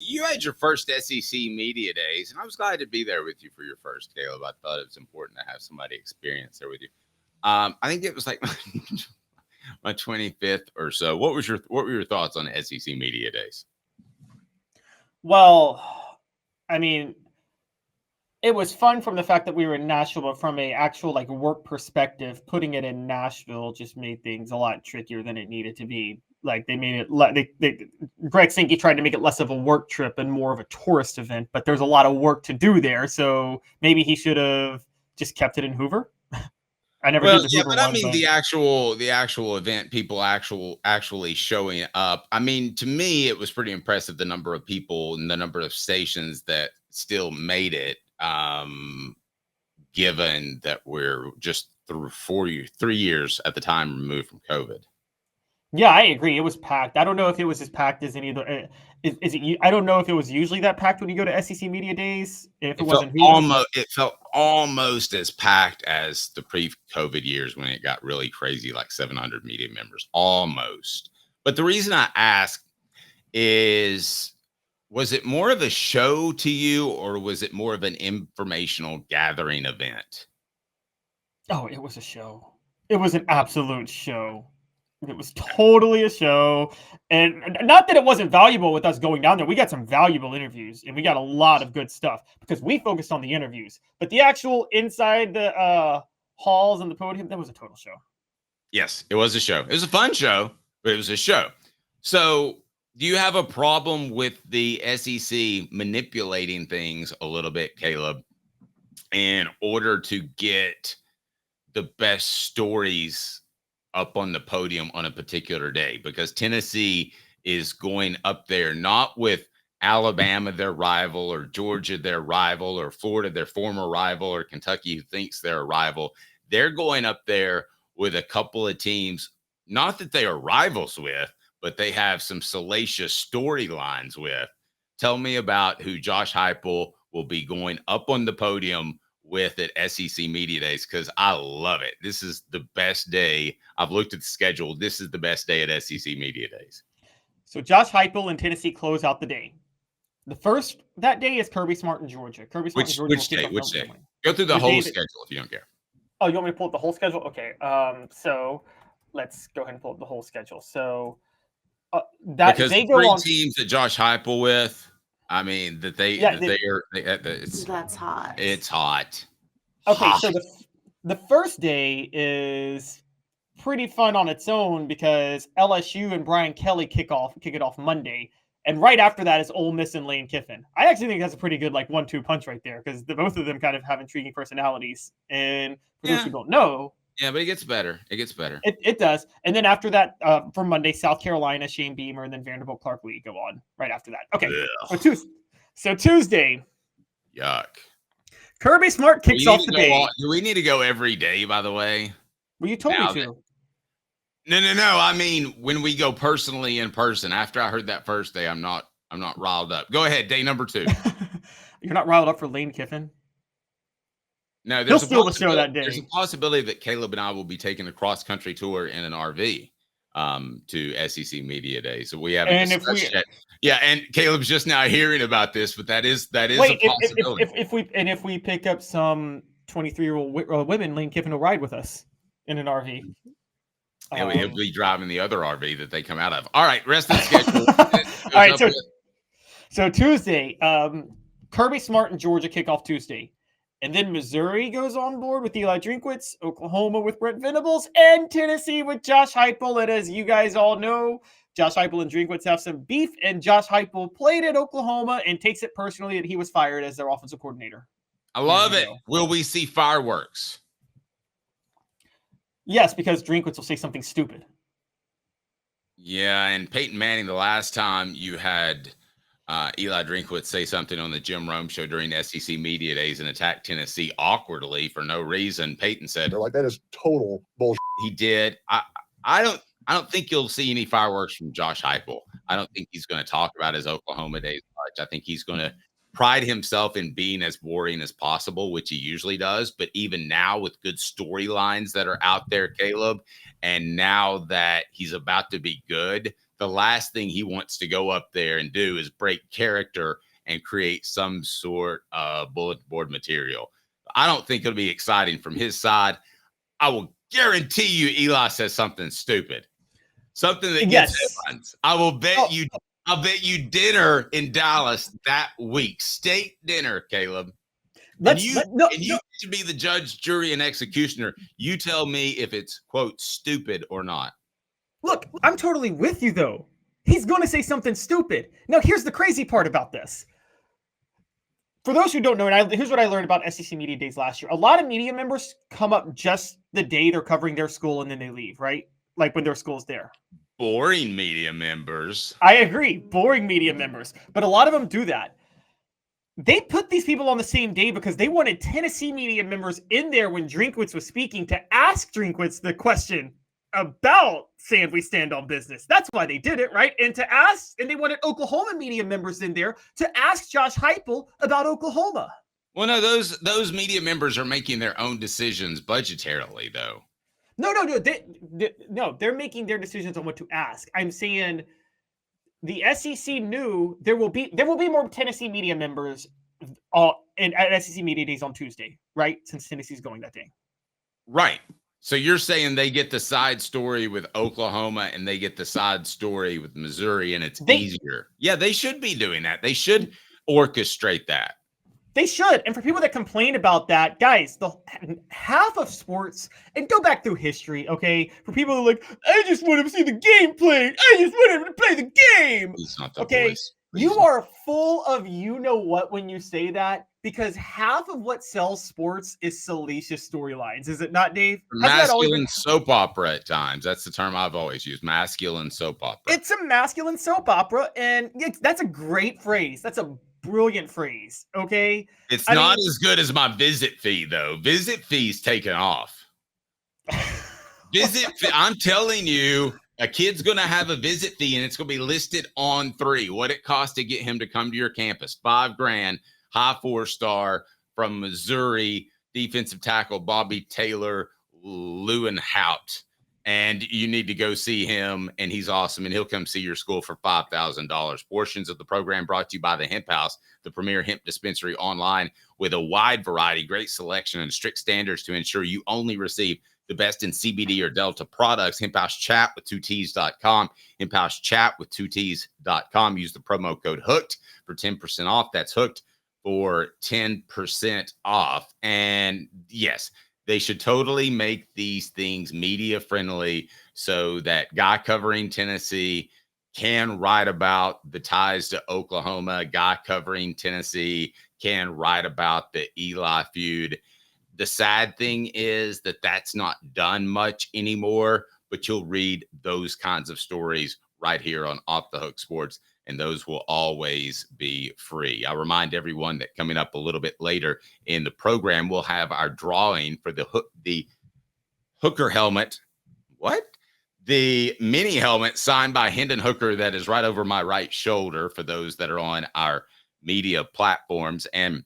you had your first SEC Media Days, and I was glad to be there with you for your first, Caleb. I thought it was important to have somebody experience there with you. I think it was like my 25th or so. What were your thoughts on SEC Media Days? Well, I mean, it was fun from the fact that we were in Nashville, but from a actual like work perspective, putting it in Nashville just made things a lot trickier than it needed to be. Like they made it, Greg Sankey tried to make it less of a work trip and more of a tourist event, but there's a lot of work to do there. So maybe he should have just kept it in Hoover. I never did the Hoover but one, I mean the actual event, people actually showing up. I mean, to me, it was pretty impressive the number of people and the number of stations that still made it. Given that we're just through 3 years at the time removed from COVID. Yeah, I agree. It was packed. I don't know if it was as packed as any of the. Is it? I don't know if it was usually that packed when you go to SEC Media Days. If it wasn't, it felt almost as packed as the pre-COVID years when it got really crazy, like 700 media members, almost. But the reason I ask is, was it more of a show to you, or was it more of an informational gathering event? Oh, it was a show. It was an absolute show. It was totally a show. And not that it wasn't valuable with us going down there. We got some valuable interviews, and we got a lot of good stuff because we focused on the interviews. But the actual inside the halls and the podium, that was a total show. Yes, it was a show. It was a fun show, but it was a show. So do you have a problem with the SEC manipulating things a little bit, Caleb, in order to get the best stories up on the podium on a particular day? Because Tennessee is going up there not with Alabama, their rival, or Georgia, their rival, or Florida, their former rival, or Kentucky, who thinks they're a rival. They're going up there with a couple of teams, not that they are rivals with, but they have some salacious storylines with. Tell me about who Josh Heupel will be going up on the podium with at SEC Media Days, because I love it. This is the best day. I've looked at the schedule. This is the best day at SEC Media Days. So Josh Heupel and Tennessee close out the day. The first that day is Kirby Smart in Georgia. Kirby Smart in Georgia. Which day? Go through the whole schedule if you don't care. Oh, you want me to pull up the whole schedule? Okay. So let's go ahead and pull up the whole schedule. So because they go on teams that Josh Heupel with. I mean, that's hot. It's hot. Okay, so the first day is pretty fun on its own because LSU and Brian Kelly kick it off Monday, and right after that is Ole Miss and Lane Kiffin. I actually think that's a pretty good like 1-2 punch right there because both of them kind of have intriguing personalities. And for those who don't know. Yeah, but it gets better. It does. And then after that, for Monday, South Carolina, Shane Beamer, and then Vanderbilt Clark Lee go on right after that. Okay. So Tuesday. Yuck. Kirby Smart kicks off the day. Do we need to go every day, by the way? Well, you told me to. No. I mean, when we go personally in person, after I heard that first day, I'm not riled up. Go ahead. Day number 2. You're not riled up for Lane Kiffin? No, there's a possibility that Caleb and I will be taking a cross-country tour in an RV to SEC Media Day. So we haven't discussed yet. Yeah, and Caleb's just now hearing about this, but that is a possibility. If we pick up some 23-year-old women, Lane Kiffin will ride with us in an RV. And he'll be driving the other RV that they come out of. All right, rest of the schedule. All right, so Tuesday, Kirby Smart and Georgia kick off Tuesday. And then Missouri goes on board with Eli Drinkwitz, Oklahoma with Brent Venables, and Tennessee with Josh Heupel. And as you guys all know, Josh Heupel and Drinkwitz have some beef, and Josh Heupel played at Oklahoma and takes it personally that he was fired as their offensive coordinator. I love it. Will we see fireworks? Yes, because Drinkwitz will say something stupid. Yeah, and Peyton Manning, the last time you had Eli Drinkwitz say something on the Jim Rome show during SEC Media Days and attack Tennessee awkwardly for no reason, Peyton said, "They're like, that is total bullshit." He did. I don't think you'll see any fireworks from Josh Heupel. I don't think he's going to talk about his Oklahoma days much. I think he's going to pride himself in being as boring as possible, which he usually does. But even now, with good storylines that are out there, Caleb, and now that he's about to be good, the last thing he wants to go up there and do is break character and create some sort of bulletin board material. I don't think it'll be exciting from his side. I will guarantee you Eli says something stupid. Something that gets headlines. I'll bet you dinner in Dallas that week. Steak dinner, Caleb. And you get to be the judge, jury, and executioner. You tell me if it's, quote, stupid or not. Look, I'm totally with you, though. He's going to say something stupid. Now, here's the crazy part about this. For those who don't know, and here's what I learned about SEC Media Days last year. A lot of media members come up just the day they're covering their school and then they leave, right? Like when their school's there. Boring media members. I agree. Boring media members. But a lot of them do that. They put these people on the same day because they wanted Tennessee media members in there when Drinkwitz was speaking to ask Drinkwitz the question about saying we stand on business. That's why they did it, right? And they wanted Oklahoma media members in there to ask Josh Heupel about Oklahoma. Well, no, those media members are making their own decisions budgetarily, though. No, they're making their decisions on what to ask. I'm saying the SEC knew there will be more Tennessee media members at SEC Media Days on Tuesday, right? Since Tennessee's going that day. Right. So you're saying they get the side story with Oklahoma and they get the side story with Missouri and it's easier. Yeah, they should be doing that. They should orchestrate that. They should. And for people that complain about that, guys, the half of sports, and go back through history, okay? For people who are like, I just want to see the game played. I just want to play the game. It's not the okay? voice. You are full of you-know-what when you say that, because half of what sells sports is salacious storylines. Is it not, Dave? Masculine soap opera at times. That's the term I've always used, masculine soap opera. It's a masculine soap opera, and that's a great phrase. That's a brilliant phrase, okay? It's not as good as my visit fee, though. Visit fee's taken off. Visit fee, I'm telling you, a kid's going to have a visit fee, and it's going to be listed on 3. What it costs to get him to come to your campus. $5,000, high 4-star from Missouri, defensive tackle Bobby Taylor Lewenhout. And you need to go see him, and he's awesome, and he'll come see your school for $5,000. Portions of the program brought to you by the Hemp House, the premier hemp dispensary online with a wide variety, great selection, and strict standards to ensure you only receive the best in CBD or Delta products. Hemp House Chat with 2Ts.com. Hemp House Chat with 2Ts.com. Use the promo code HOOKED for 10% off. That's HOOKED for 10% off. And yes, they should totally make these things media friendly so that guy covering Tennessee can write about the ties to Oklahoma. Guy covering Tennessee can write about the Eli feud. The sad thing is that that's not done much anymore, but you'll read those kinds of stories right here on Off the Hook Sports, and those will always be free. I remind everyone that coming up a little bit later in the program, we'll have our drawing for the Hooker helmet. What? The mini helmet signed by Hendon Hooker that is right over my right shoulder for those that are on our media platforms. And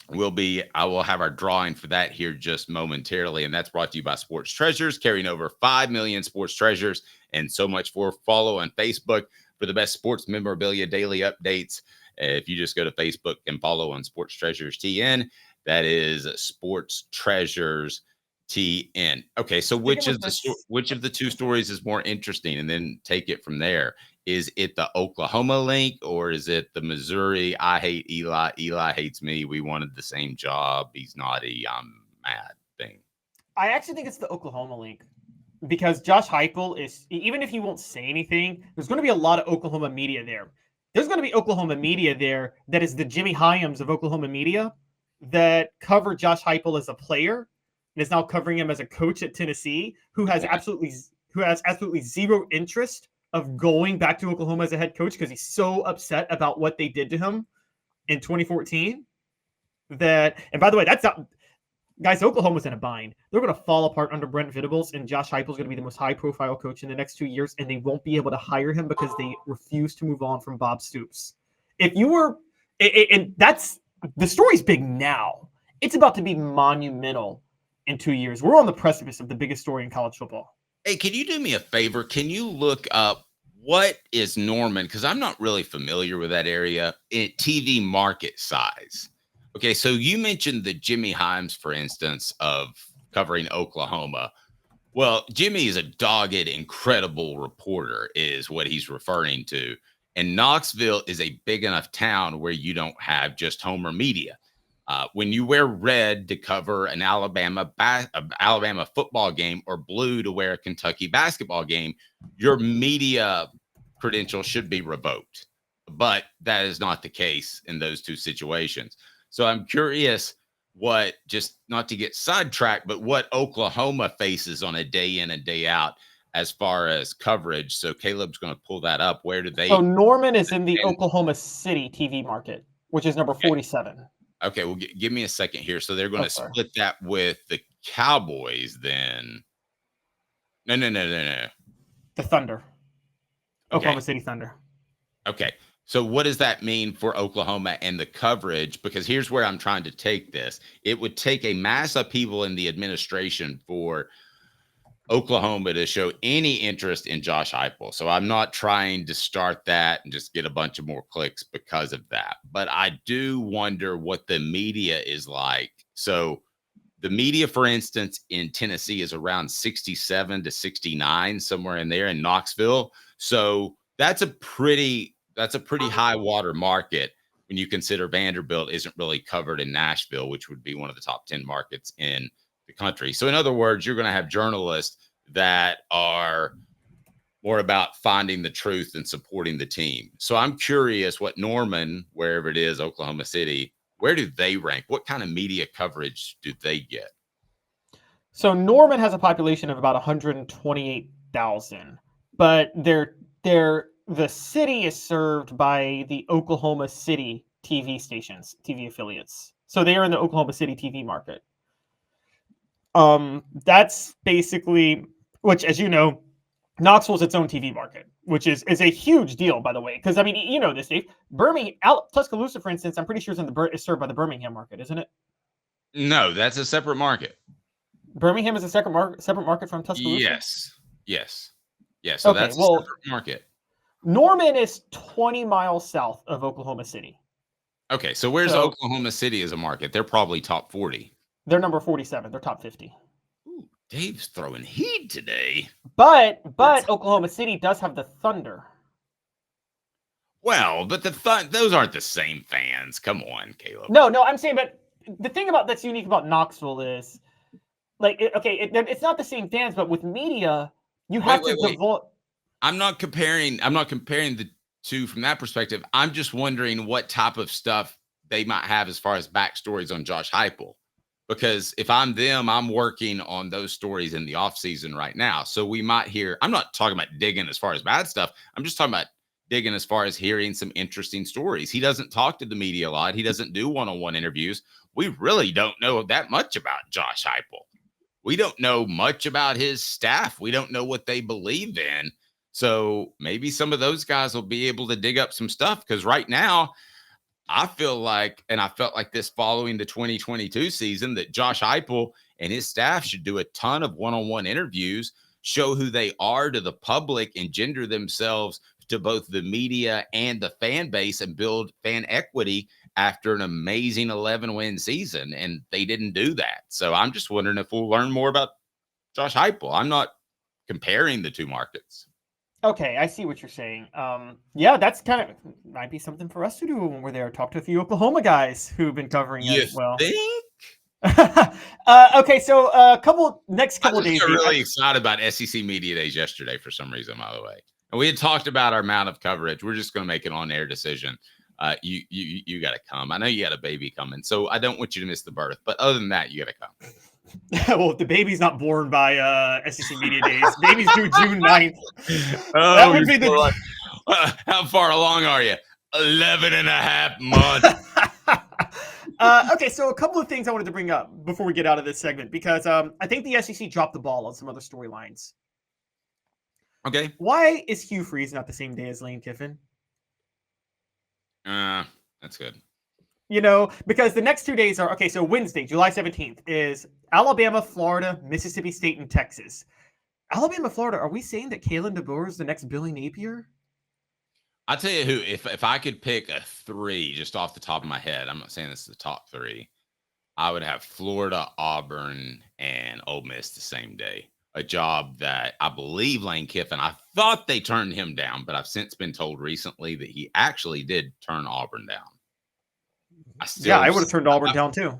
I will have our drawing for that here just momentarily. And that's brought to you by Sports Treasures, carrying over 5 million sports treasures and so much more. Follow on Facebook for the best sports memorabilia daily updates. If you just go to Facebook and follow on Sports Treasures TN, that is Sports Treasures TN. Okay, so which of the two stories is more interesting? And then take it from there. Is it the Oklahoma link or is it the Missouri? I hate Eli. Eli hates me. We wanted the same job. He's naughty. I'm mad thing. I actually think it's the Oklahoma link. Because Josh Heupel is, even if he won't say anything, there's going to be a lot of Oklahoma media there. There's going to be Oklahoma media there that is the Jimmy Hyams of Oklahoma media that covered Josh Heupel as a player and is now covering him as a coach at Tennessee, who has absolutely zero interest of going back to Oklahoma as a head coach because he's so upset about what they did to him in 2014. And by the way, that's not. Guys, Oklahoma's in a bind. They're going to fall apart under Brent Venables, and Josh Heupel's going to be the most high-profile coach in the next 2 years, and they won't be able to hire him because they refuse to move on from Bob Stoops. And that's the story's big now. It's about to be monumental in 2 years. We're on the precipice of the biggest story in college football. Hey, can you do me a favor? Can you look up what is Norman? Because I'm not really familiar with that area in TV market size. Okay, so you mentioned the Jimmy Himes, for instance, of covering Oklahoma. Well, Jimmy is a dogged, incredible reporter, is what he's referring to. And Knoxville is a big enough town where you don't have just Homer media. When you wear red to cover an Alabama football game or blue to wear a Kentucky basketball game, your media credential should be revoked. But that is not the case in those two situations. So I'm curious what, just not to get sidetracked, but what Oklahoma faces on a day in and day out as far as coverage. So Caleb's going to pull that up. Where do they? So Norman is in the Oklahoma City TV market, which is number 47. Okay, well, give me a second here. So they're going to split that with the Cowboys then. No. The Thunder. Okay. Oklahoma City Thunder. Okay. So what does that mean for Oklahoma and the coverage? Because here's where I'm trying to take this. It would take a mass upheaval in the administration for Oklahoma to show any interest in Josh Heupel. So I'm not trying to start that and just get a bunch of more clicks because of that. But I do wonder what the media is like. So the media, for instance, in Tennessee is around 67 to 69, somewhere in there in Knoxville. So that's a pretty high water market when you consider Vanderbilt isn't really covered in Nashville, which would be one of the top 10 markets in the country. So in other words, you're going to have journalists that are more about finding the truth and supporting the team. So I'm curious what Norman, wherever it is, Oklahoma City, where do they rank? What kind of media coverage do they get? So Norman has a population of about 128,000, but the city is served by the Oklahoma City TV stations, TV affiliates. So they are in the Oklahoma City TV market. That's basically, which, as you know, Knoxville's its own TV market, which is a huge deal, by the way. Because I mean, you know this, Dave. Tuscaloosa, for instance, I'm pretty sure is served by the Birmingham market, isn't it? No, that's a separate market. Birmingham is a separate market from Tuscaloosa. Yes. So okay, that's a separate market. Norman is 20 miles south of Oklahoma City. Okay, so where's Oklahoma City as a market? They're probably top 40. They're number 47. They're top 50. Ooh, Dave's throwing heat today. But Oklahoma City does have the Thunder. Well, but those aren't the same fans. Come on, Caleb. No, I'm saying, but the thing that's unique about Knoxville is, like, it's not the same fans, but with media, you have to devote. I'm not comparing the two from that perspective. I'm just wondering what type of stuff they might have as far as backstories on Josh Heupel. Because if I'm them, I'm working on those stories in the off season right now. So we might hear, I'm not talking about digging as far as bad stuff. I'm just talking about digging as far as hearing some interesting stories. He doesn't talk to the media a lot. He doesn't do one-on-one interviews. We really don't know that much about Josh Heupel. We don't know much about his staff. We don't know what they believe in. So maybe some of those guys will be able to dig up some stuff. Because right now, I feel like, and I felt like this following the 2022 season, that Josh Heupel and his staff should do a ton of one-on-one interviews, show who they are to the public, engender themselves to both the media and the fan base, and build fan equity after an amazing 11-win season. And they didn't do that. So I'm just wondering if we'll learn more about Josh Heupel. I'm not comparing the two markets. Okay, I see what you're saying. Yeah, that's might be something for us to do when we're there. Talk to a few Oklahoma guys who've been covering it as well. Think? Okay, so next couple days. I'm really excited about SEC Media Days yesterday for some reason, by the way. And we had talked about our amount of coverage. We're just going to make an on-air decision. You got to come. I know you got a baby coming, so I don't want you to miss the birth. But other than that, you got to come. Well, if the baby's not born by SEC Media Days, baby's due June 9th. Oh, that would be how far along are you? 11 and a half months. Okay, so a couple of things I wanted to bring up before we get out of this segment, because I think the SEC dropped the ball on some other storylines. Okay. Why is Hugh Freeze not the same day as Lane Kiffin? That's good. You know, because the next 2 days are, so Wednesday, July 17th, is Alabama, Florida, Mississippi State, and Texas. Alabama, Florida, are we saying that Kalen DeBoer is the next Billy Napier? I'll tell you who, if I could pick a 3 just off the top of my head, I'm not saying this is the top 3. I would have Florida, Auburn, and Ole Miss the same day. A job that I believe Lane Kiffin, I thought they turned him down, but I've since been told recently that he actually did turn Auburn down. I would have turned Auburn down too.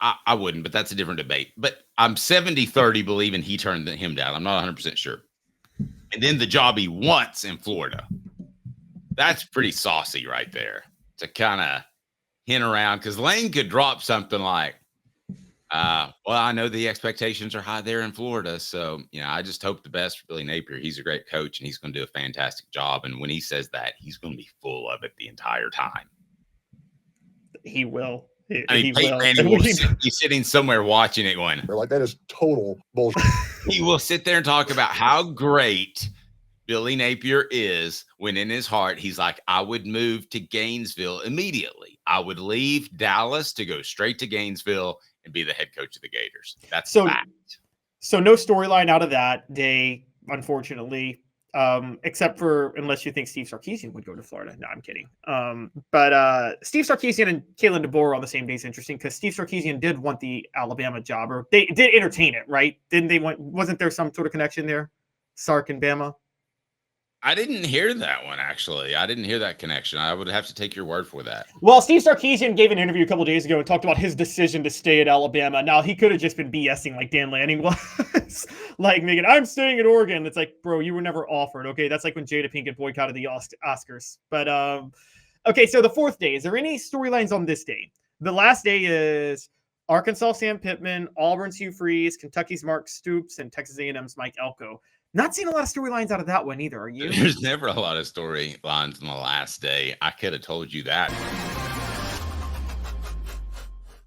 I wouldn't, but that's a different debate. But I'm 70-30 believing he turned him down. I'm not 100% sure. And then the job he wants in Florida. That's pretty saucy right there to kind of hint around, because Lane could drop something like, well, I know the expectations are high there in Florida. So, I just hope the best for Billy Napier. He's a great coach and he's going to do a fantastic job. And when he says that, he's going to be full of it the entire time. He will. Peyton Manning will be sitting somewhere watching it going, They're like, that is total bullshit. He will sit there and talk about how great Billy Napier is when in his heart, he's like, I would move to Gainesville immediately. I would leave Dallas to go straight to Gainesville and be the head coach of the Gators. That's fact. So no storyline out of that day, unfortunately. Except for unless you think Steve Sarkisian would go to Florida. No, I'm kidding. But Steve Sarkisian and Kalen DeBoer on the same day is interesting because Steve Sarkisian did want the Alabama job, or they did entertain it, right? Didn't they wasn't there some sort of connection there? Sark and Bama? I didn't hear that one, actually. I didn't hear that connection. I would have to take your word for that. Well, Steve Sarkisian gave an interview a couple of days ago and talked about his decision to stay at Alabama. Now, he could have just been BSing like Dan Lanning was. Like, Megan, I'm staying at Oregon. It's like, bro, you were never offered. Okay, that's like when Jada Pinkett boycotted the Oscars. But, okay, so the fourth day. Is there any storylines on this day? The last day is Arkansas Sam Pittman, Auburn's Hugh Freeze, Kentucky's Mark Stoops, and Texas A&M's Mike Elko. Not seeing a lot of storylines out of that one either, are you? There's never a lot of storylines on the last day. I could have told you that.